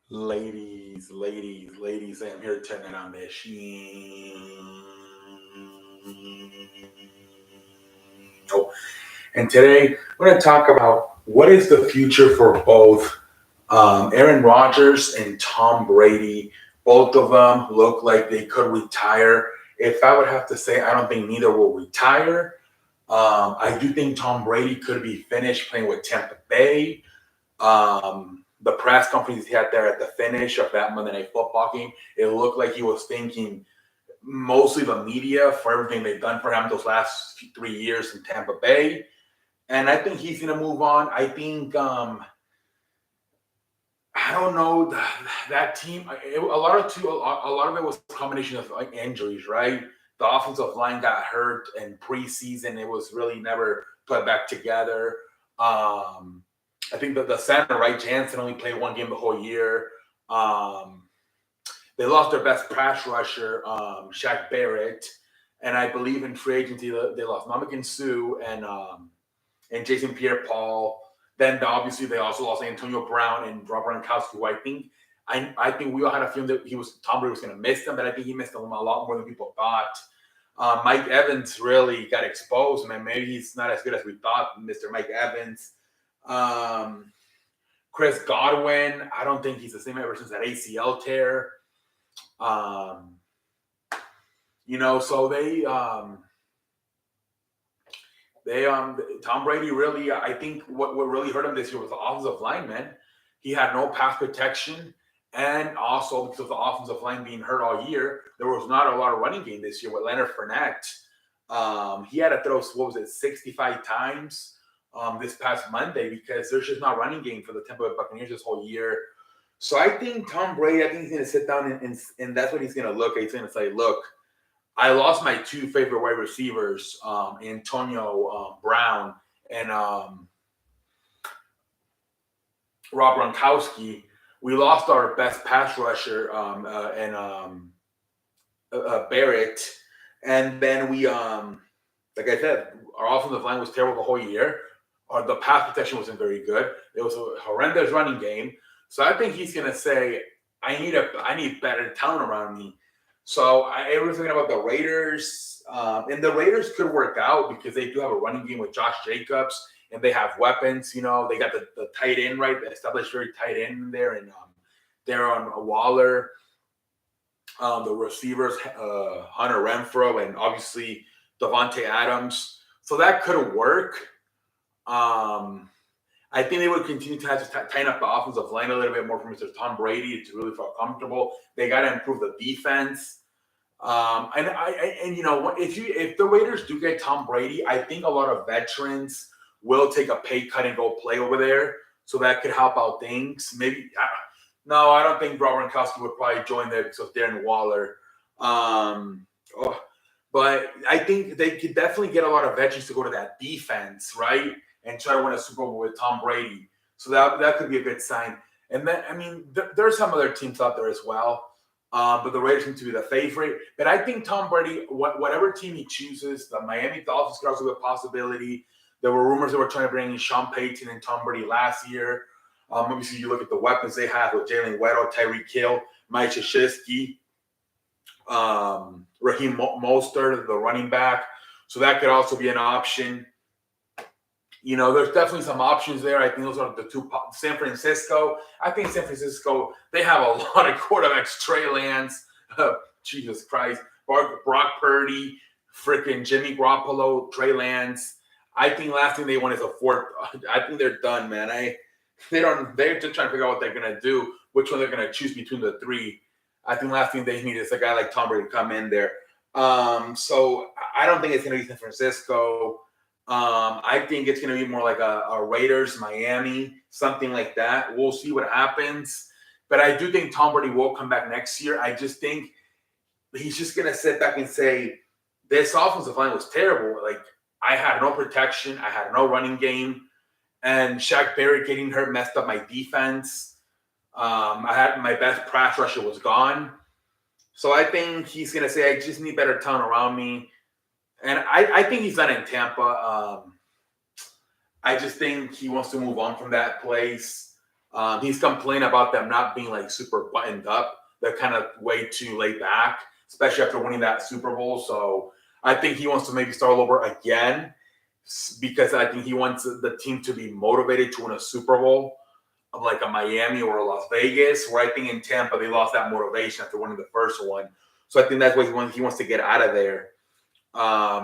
Ladies, I'm here turning on this. And today we're going to talk about what is the future for both Aaron Rodgers and Tom Brady. Both of them look like they could retire. If I would have to say, I don't think neither will retire. I do think Tom Brady could be finished playing with Tampa Bay. The press conference he had there at the finish of that Monday Night Football game, it looked like he was thanking mostly the media for everything they've done for him those last 3 years in Tampa Bay. And I think he's going to move on. I think, I don't know, that team, a lot of it was a combination of like injuries, right? The offensive line got hurt in preseason. It was really never put back together. I think that the center, right, Jansen only played one game the whole year. Um, they lost their best pass rusher, Shaq Barrett, and I believe in free agency they lost Mamik Sue and Jason Pierre-Paul. Then obviously they also lost Antonio Brown and Rob Gronkowski, who I think we all had a feeling that Tom Brady was going to miss them, but I think he missed them a lot more than people thought. Mike Evans really got exposed. Man, maybe he's not as good as we thought, Mr. Mike Evans. Chris Godwin, I don't think he's the same ever since that ACL tear. So Tom Brady really, I think what really hurt him this year was the offensive line, man. He had no pass protection, and also because of the offensive line being hurt all year, there was not a lot of running game this year with Leonard Fournette. He had to throw 65 times this past Monday because there's just not running game for the Tampa Bay Buccaneers this whole year. So I think Tom Brady, I think he's going to sit down and that's what he's going to look at. He's going to say, look, I lost my two favorite wide receivers, Antonio Brown and Rob Gronkowski. We lost our best pass rusher and Barrett. And then like I said, our offensive line was terrible the whole year. The pass protection wasn't very good. It was a horrendous running game. So I think he's going to say, I need better talent around me. So I was thinking about the Raiders, and the Raiders could work out because they do have a running game with Josh Jacobs, and they have weapons. They got the tight end, right? The established very tight end in there, and they're on Waller. The receivers, Hunter Renfro, and obviously Devontae Adams. So that could work. I think they would continue to have to tighten up the offensive line a little bit more for Mr. Tom Brady to really feel comfortable. They got to improve the defense. If the Raiders do get Tom Brady, I think a lot of veterans will take a pay cut and go play over there. So that could help out things. I don't think Rob Gronkowski would probably join there because of Darren Waller. But I think they could definitely get a lot of veterans to go to that defense, right? And try to win a Super Bowl with Tom Brady. So that could be a good sign. And then, there's some other teams out there as well. But the Raiders seem to be the favorite. But I think Tom Brady, whatever team he chooses, the Miami Dolphins could also be a possibility. There were rumors that were trying to bring in Sean Payton and Tom Brady last year. Obviously, you look at the weapons they have with Jalen Waddle, Tyreek Hill, Mike Krzyzewski, Raheem Mostert, the running back. So that could also be an option. There's definitely some options there. I think those are the two. San Francisco. I think San Francisco, they have a lot of quarterbacks. Trey Lance, Jesus Christ, Brock Purdy, freaking Jimmy Garoppolo, Trey Lance. I think last thing they want is a fourth. I think they're done, man. They're just trying to figure out what they're going to do, which one they're going to choose between the three. I think last thing they need is a guy like Tom Brady to come in there. So I don't think it's going to be San Francisco. I think it's going to be more like a Raiders, Miami, something like that. We'll see what happens. But I do think Tom Brady will come back next year. I just think he's just going to sit back and say, this offensive line was terrible. Like, I had no protection. I had no running game. And Shaq Barrett getting hurt messed up my defense. I had my best pass rusher was gone. So I think he's going to say, I just need better talent around me. And I think he's done in Tampa. I just think he wants to move on from that place. He's complaining about them not being like super buttoned up. They're kind of way too laid back, especially after winning that Super Bowl. So I think he wants to maybe start all over again because I think he wants the team to be motivated to win a Super Bowl of like a Miami or a Las Vegas, where I think in Tampa they lost that motivation after winning the first one. So I think that's why he wants to get out of there.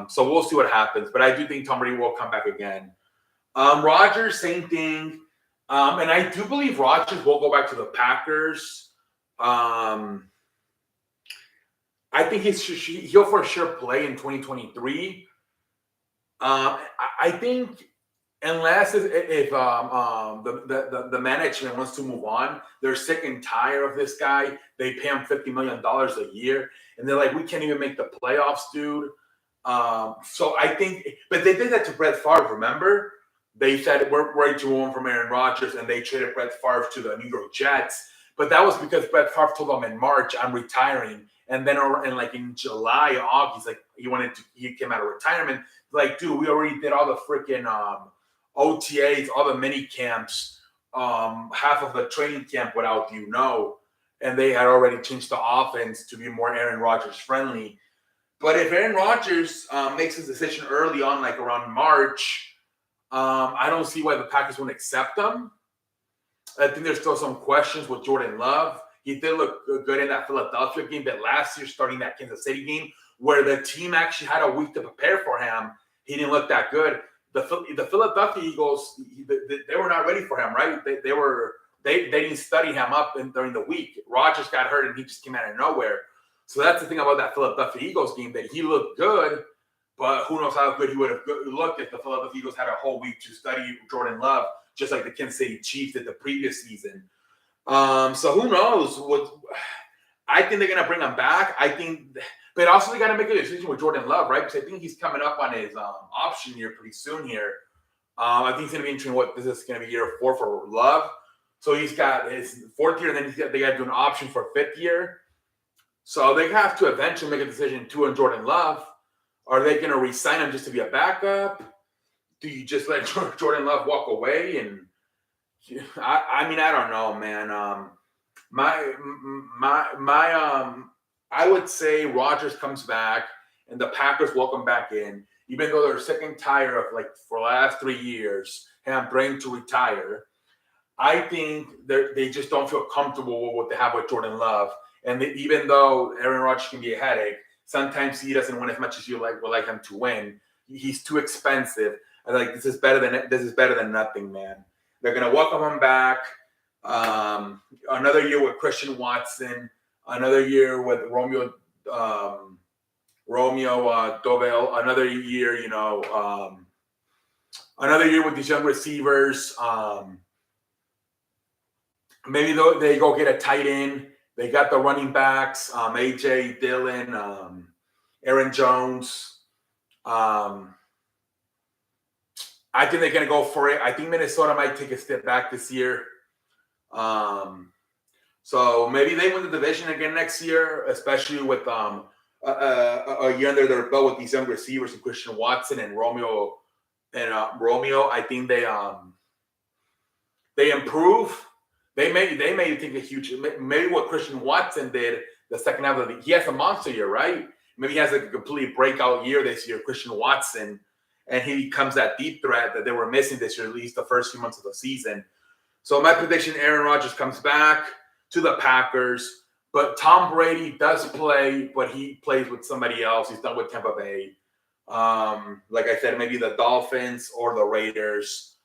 So we'll see what happens. But I do think Tom Brady will come back again. Rodgers, same thing. And I do believe Rodgers will go back to the Packers. I think he'll for sure play in 2023. I think unless if the management wants to move on, they're sick and tired of this guy. They pay him $50 million a year, and they're like, we can't even make the playoffs, dude. So I think, but they did that to Brett Favre. Remember, they said we're ready to move on from Aaron Rodgers, and they traded Brett Favre to the New York Jets. But that was because Brett Favre told them in March, I'm retiring. And then in July, August, he came out of retirement. Like, dude, we already did all the freaking OTAs, all the mini camps, half of the training camp without and they had already changed the offense to be more Aaron Rodgers friendly. But if Aaron Rodgers makes his decision early on, like around March, I don't see why the Packers wouldn't accept him. I think there's still some questions with Jordan Love. He did look good in that Philadelphia game, but last year, starting that Kansas City game, where the team actually had a week to prepare for him, he didn't look that good. The Philadelphia Eagles, they were not ready for him, right? They didn't study him up during the week. Rodgers got hurt, and he just came out of nowhere. So that's the thing about that Philadelphia Eagles game, that he looked good, but who knows how good he would have looked if the Philadelphia Eagles had a whole week to study Jordan Love, just like the Kansas City Chiefs did the previous season. So who knows? I think they're going to bring him back. But also they got to make a decision with Jordan Love, right? Because I think he's coming up on his option year pretty soon here. I think it's going to be interesting this is going to be year 4 for Love. So he's got his 4th year, and then they got to do an option for 5th year. So they have to eventually make a decision too on Jordan Love. Are they going to re-sign him just to be a backup? Do you just let Jordan Love walk away? And I don't know, man. I would say Rodgers comes back and the Packers welcome back in, even though they're sick and tired of, like, for the last 3 years, him praying to retire. I think they just don't feel comfortable with what they have with Jordan Love. And even though Aaron Rodgers can be a headache, sometimes he doesn't win as much as you would like him to win. He's too expensive. This is better than nothing, man. They're gonna welcome him back. Another year with Christian Watson. Another year with Romeo Dovel. Another year, another year with these young receivers. Maybe they go get a tight end. They got the running backs, AJ Dillon, Aaron Jones. I think they're going to go for it. I think Minnesota might take a step back this year. So maybe they win the division again next year, especially with a year under their belt with these young receivers and Christian Watson and Romeo. I think they improve. They may take a huge. Maybe what Christian Watson did the second half of the year. He has a monster year, right? Maybe he has a complete breakout year this year, Christian Watson, and he becomes that deep threat that they were missing this year, at least the first few months of the season. So my prediction: Aaron Rodgers comes back to the Packers, but Tom Brady does play, but he plays with somebody else. He's done with Tampa Bay. Like I said, maybe the Dolphins or the Raiders.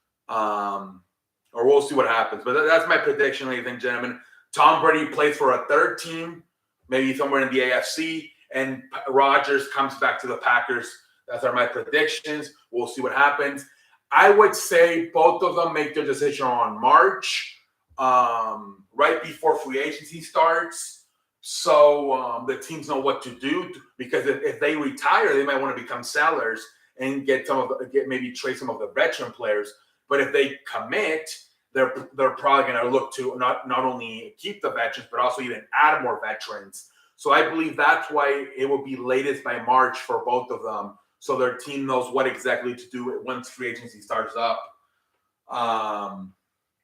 Or we'll see what happens. But that's my prediction, ladies and gentlemen. Tom Brady plays for a third team, maybe somewhere in the AFC, and Rodgers comes back to the Packers. Those are my predictions. We'll see what happens. I would say both of them make their decision on March, right before free agency starts. So the teams know what to do, because if they retire, they might want to become sellers and maybe trade some of the veteran players. But if they commit, they're probably going to look to not only keep the veterans, but also even add more veterans. So I believe that's why it will be latest by March for both of them, so their team knows what exactly to do once free agency starts up.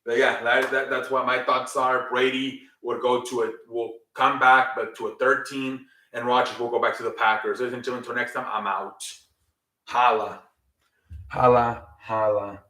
But yeah, that's what my thoughts are. Brady will come back, but to a 13, and Rodgers will go back to the Packers. Ladies and gentlemen, until next time, I'm out. Holla. Holla. Holla.